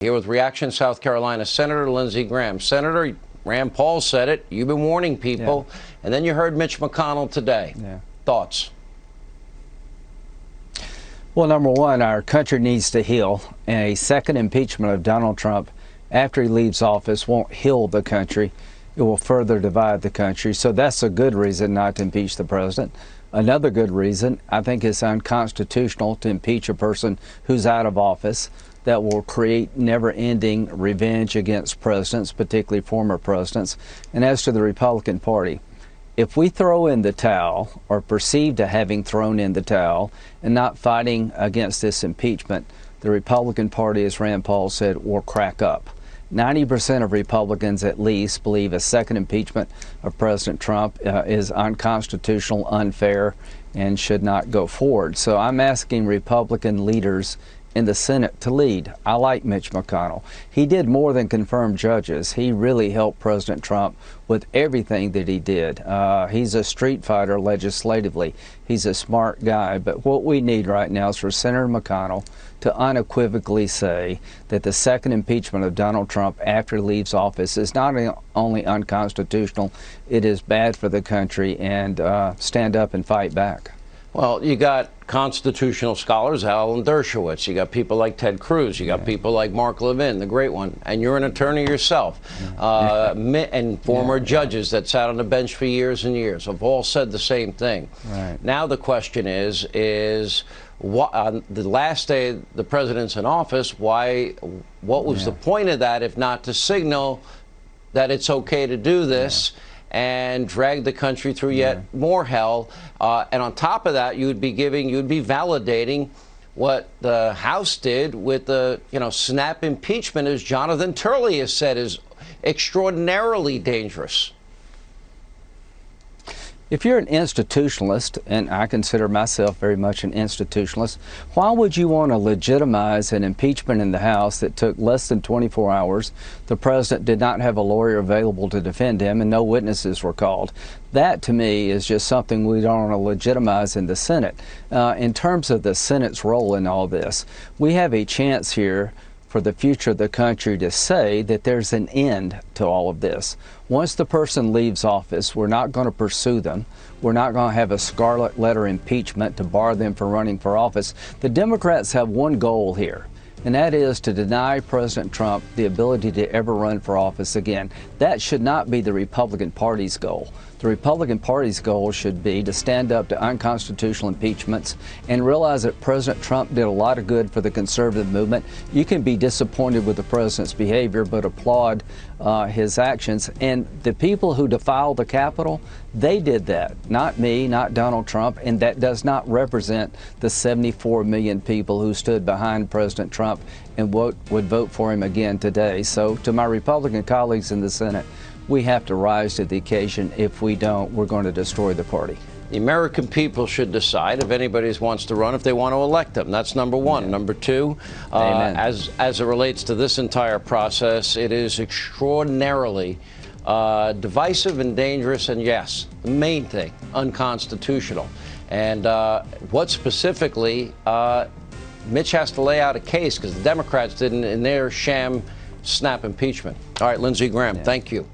Here with Reaction, South Carolina Senator Lindsey Graham. Senator, Rand Paul said it. You've been warning people. Yeah. And then you heard Mitch McConnell today. Yeah. Thoughts? Well, number one, our country needs to heal. And a second impeachment of Donald Trump after he leaves office won't heal the country. It will further divide the country. So that's a good reason not to impeach the president. Another good reason, I think it's unconstitutional to impeach a person who's out of office. That will create never-ending revenge against presidents, particularly former presidents. And as to the Republican Party, if we throw in the towel, or perceive to having thrown in the towel, and not fighting against this impeachment, the Republican Party, as Rand Paul said, will crack up. 90% of Republicans, at least, believe a second impeachment of President Trump is unconstitutional, unfair, and should not go forward. So I'm asking Republican leaders in the Senate to lead. I like Mitch McConnell. He did more than confirm judges. He really helped President Trump with everything that he did. He's a street fighter legislatively. He's a smart guy. But what we need right now is for Senator McConnell to unequivocally say that the second impeachment of Donald Trump after he leaves office is not only unconstitutional, it is bad for the country, and stand up and fight back. Well, you got constitutional scholars, Alan Dershowitz. You got people like Ted Cruz. You got people like Mark Levin, the great one. And you're an attorney yourself. And former judges that sat on the bench for years and years have all said the same thing. Right. Now the question is what, on the last day the president's in office, what was the point of that if not to signal that it's okay to do this? And drag the country through yet more hell. And on top of that, you'd be validating what the House did with the, snap impeachment, as Jonathan Turley has said, is extraordinarily dangerous. If you're an institutionalist, and I consider myself very much an institutionalist, why would you want to legitimize an impeachment in the House that took less than 24 hours? The president did not have a lawyer available to defend him, and no witnesses were called. That, to me, is just something we don't want to legitimize in the Senate. In terms of the Senate's role in all this, we have a chance here for the future of the country to say that there's an end to all of this. Once the person leaves office, we're not going to pursue them. We're not going to have a scarlet letter impeachment to bar them from running for office. The Democrats have one goal here, and that is to deny President Trump the ability to ever run for office again. That should not be the Republican Party's goal. The Republican Party's goal should be to stand up to unconstitutional impeachments and realize that President Trump did a lot of good for the conservative movement. You can be disappointed with the president's behavior, but applaud his actions. And the people who defiled the Capitol, they did that. Not me, not Donald Trump, and that does not represent the 74 million people who stood behind President Trump and would vote for him again today. So to my Republican colleagues in the Senate, we have to rise to the occasion. If we don't, we're going to destroy the party. The American people should decide if anybody wants to run, if they want to elect them. That's number one. Number two, as it relates to this entire process, it is extraordinarily divisive and dangerous, and yes, the main thing, unconstitutional. And what specifically, Mitch has to lay out a case, because the Democrats didn't in their sham snap impeachment. All right, Lindsey Graham, thank you.